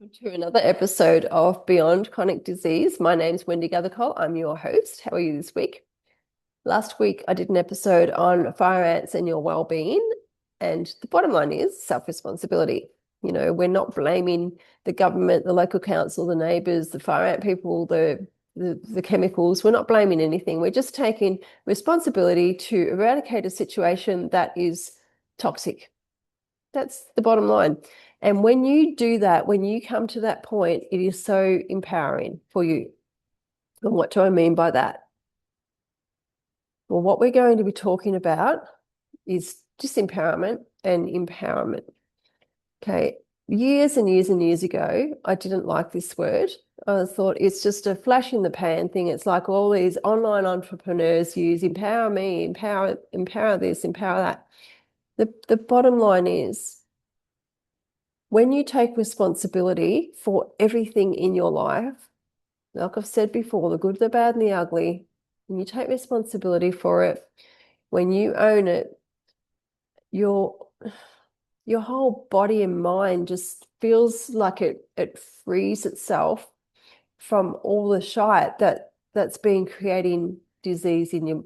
To another episode of Beyond Chronic Disease. My name's Wendy Gathercole. I'm your host. How are you this week? Last week, I did an episode on fire ants and your well-being, and the bottom line is self-responsibility. We're not blaming the government, the local council, the neighbours, the fire ant people, the chemicals. We're not blaming anything. We're just taking responsibility to eradicate a situation that is toxic. That's the bottom line. And when you do that, when you come to that point, it is so empowering for you. And what do I mean by that? Well, what we're going to be talking about is disempowerment and empowerment. Okay. Years and years and years ago, I didn't like this word. I thought it's just a flash in the pan thing. It's like all these online entrepreneurs use empower me, empower this, empower that. The bottom line is, when you take responsibility for everything in your life, like I've said before, the good, the bad, and the ugly, when you take responsibility for it, when you own it, your your whole body and mind just feels like it frees itself from all the shite that's been creating disease in your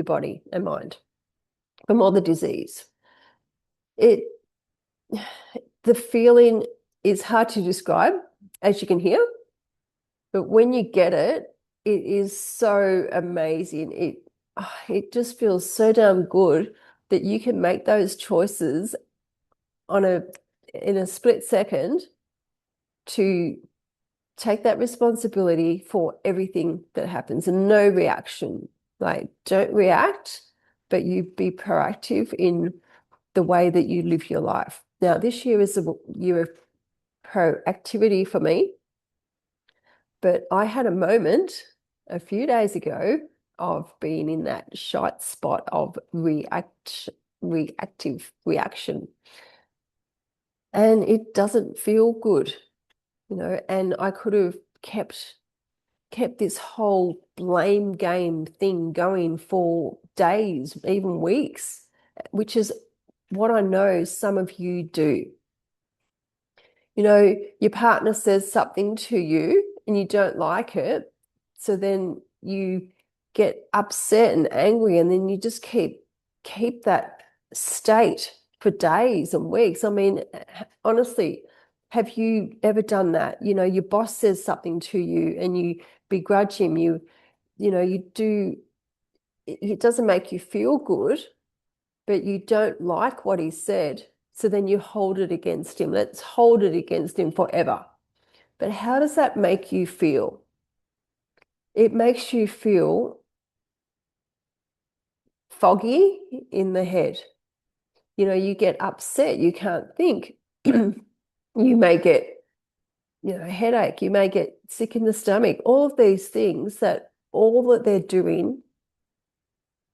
body and mind, from all the disease. It the feeling is hard to describe, as you can hear. But when you get it, it is so amazing. It just feels so damn good that you can make those choices in a split second to take that responsibility for everything that happens and no reaction. Like, don't react, but you be proactive in the way that you live your life. Now, this year is a year of proactivity for me. But I had a moment a few days ago of being in that shite spot of reactive reaction. And it doesn't feel good, and I could have kept this whole blame game thing going for days, even weeks, which is what I know some of you do. Your partner says something to you and you don't like it. So then you get upset and angry, and then you just keep that state for days and weeks. I mean, honestly, have you ever done that? Your boss says something to you and you begrudge him. You do, it doesn't make you feel good, but you don't like what he said. So then you hold it against him. Let's hold it against him forever. But how does that make you feel? It makes you feel foggy in the head. You get upset, you can't think. You may get, a headache, you may get sick in the stomach. All of these things all that they're doing,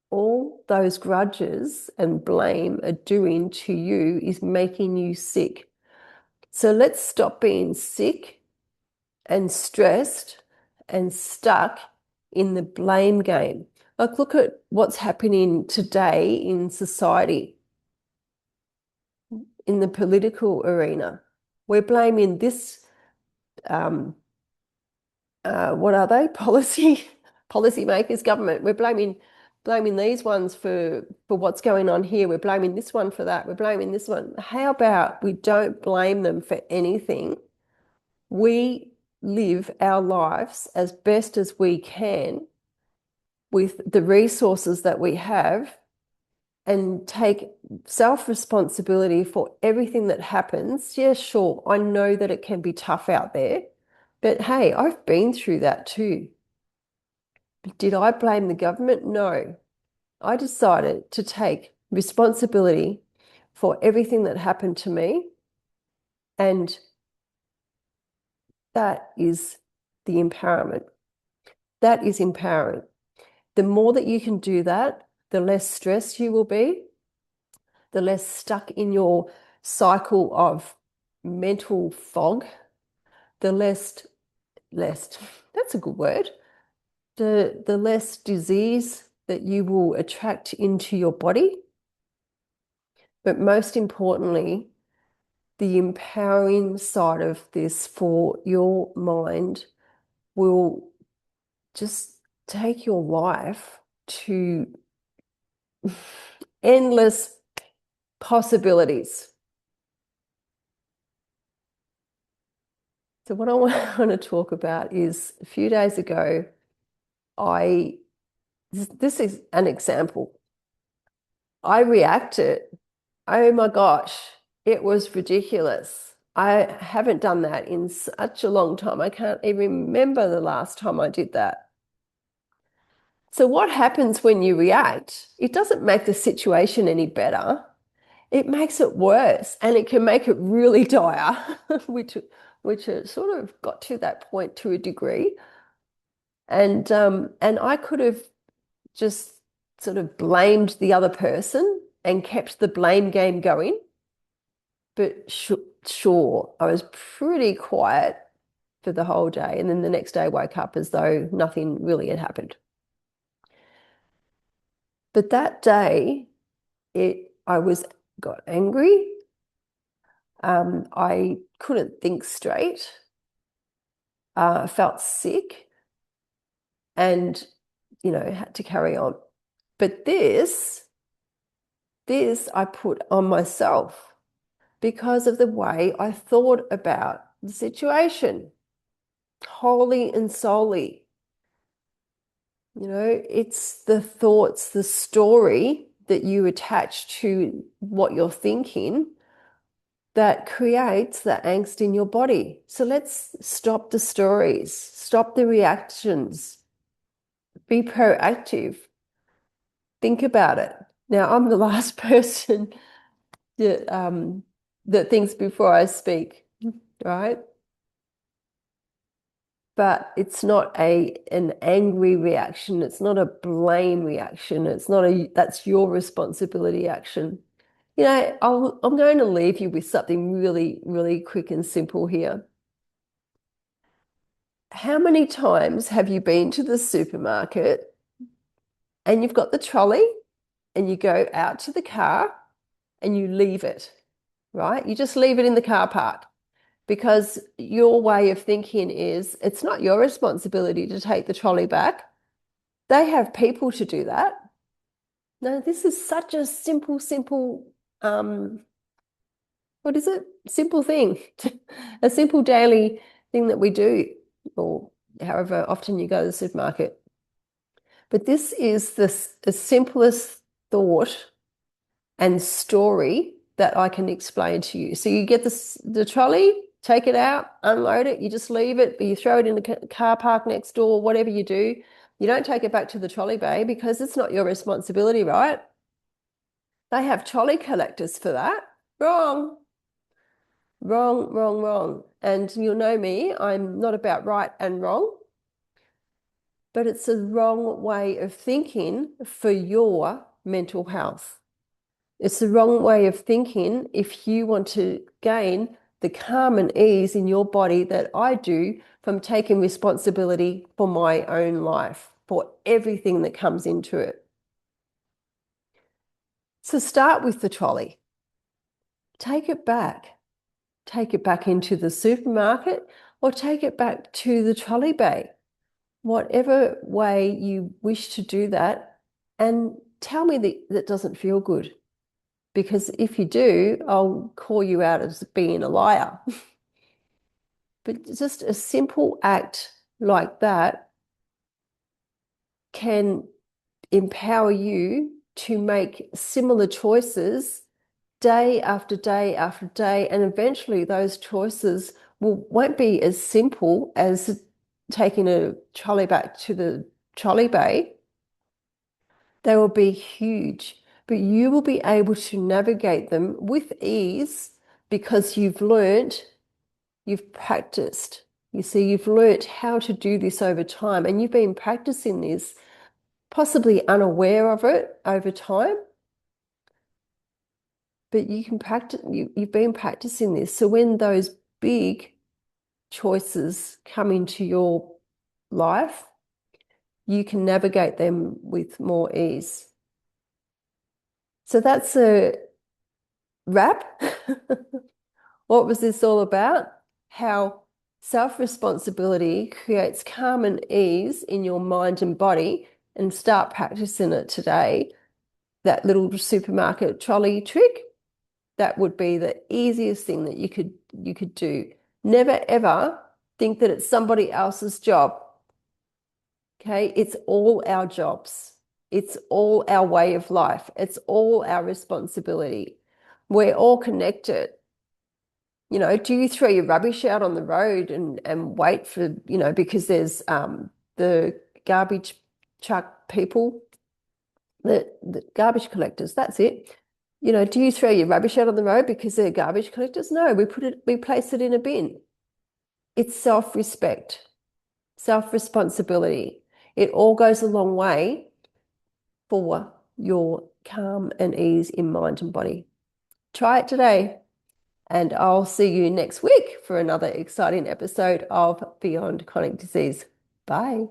all those grudges and blame are doing to you is making you sick. So let's stop being sick and stressed and stuck in the blame game. Like, look at what's happening today in society, in the political arena. We're blaming this, what are they? Policymakers, government. We're blaming these ones for what's going on here. We're blaming this one for that. We're blaming this one. How about we don't blame them for anything? We live our lives as best as we can with the resources that we have and take self-responsibility for everything that happens. Yeah, sure, I know that it can be tough out there, but hey, I've been through that too. Did I blame the government? No. I decided to take responsibility for everything that happened to me, and that is the empowerment. That is empowering. The more that you can do that, the less stressed you will be, the less stuck in your cycle of mental fog, the less, that's a good word, the less disease that you will attract into your body. But most importantly, the empowering side of this for your mind will just take your life to endless possibilities. So what I want to talk about is a few days ago, this is an example. I reacted. Oh my gosh, it was ridiculous. I haven't done that in such a long time. I can't even remember the last time I did that. So what happens when you react? It doesn't make the situation any better. It makes it worse, and it can make it really dire, which it sort of got to that point to a degree. And I could have just sort of blamed the other person and kept the blame game going. But sure, I was pretty quiet for the whole day. And then the next day I woke up as though nothing really had happened. But that day, I got angry. I couldn't think straight. Felt sick and, had to carry on. But this I put on myself because of the way I thought about the situation, wholly and solely. It's the thoughts, the story that you attach to what you're thinking that creates the angst in your body. So let's stop the stories, stop the reactions, be proactive, think about it. Now, I'm the last person that thinks before I speak, right? But it's not an angry reaction. It's not a blame reaction. It's not that's your responsibility action. I'm going to leave you with something really, really quick and simple here. How many times have you been to the supermarket and you've got the trolley and you go out to the car and you leave it, right? You just leave it in the car park because your way of thinking is it's not your responsibility to take the trolley back. They have people to do that. No, this is such a simple, what is it? Simple thing, a simple daily thing that we do, or however often you go to the supermarket. But this is the simplest thought and story that I can explain to you. So you get the trolley, take it out, unload it, you just leave it, you throw it in the car park next door, whatever you do. You don't take it back to the trolley bay because it's not your responsibility, right? They have trolley collectors for that. Wrong. Wrong, wrong, wrong. And you'll know me, I'm not about right and wrong, but it's a wrong way of thinking for your mental health. It's the wrong way of thinking if you want to gain the calm and ease in your body that I do from taking responsibility for my own life, for everything that comes into it. So start with the trolley. Take it back. Take it back into the supermarket or take it back to the trolley bay. Whatever way you wish to do that, and tell me that doesn't feel good. Because if you do, I'll call you out as being a liar. But just a simple act like that can empower you to make similar choices day after day after day. And eventually those choices won't be as simple as taking a trolley back to the trolley bay. They will be huge, but you will be able to navigate them with ease because you've practiced. You see, you've learnt how to do this over time, and you've been practicing this, possibly unaware of it over time. But you can practice, you've been practicing this. So when those big choices come into your life, you can navigate them with more ease. So that's a wrap What was this all about? How self-responsibility creates calm and ease in your mind and body, and start practicing it today. That little supermarket trolley trick, that would be the easiest thing that you could do. Never ever think that it's somebody else's job. Okay, it's all our jobs. It's all our way of life. It's all our responsibility. We're all connected. Do you throw your rubbish out on the road and wait for, because there's the garbage truck people, the garbage collectors, that's it. Do you throw your rubbish out on the road because they're garbage collectors? No, we place it in a bin. It's self-respect, self-responsibility. It all goes a long way for your calm and ease in mind and body. Try it today, and I'll see you next week for another exciting episode of Beyond Chronic Disease. Bye.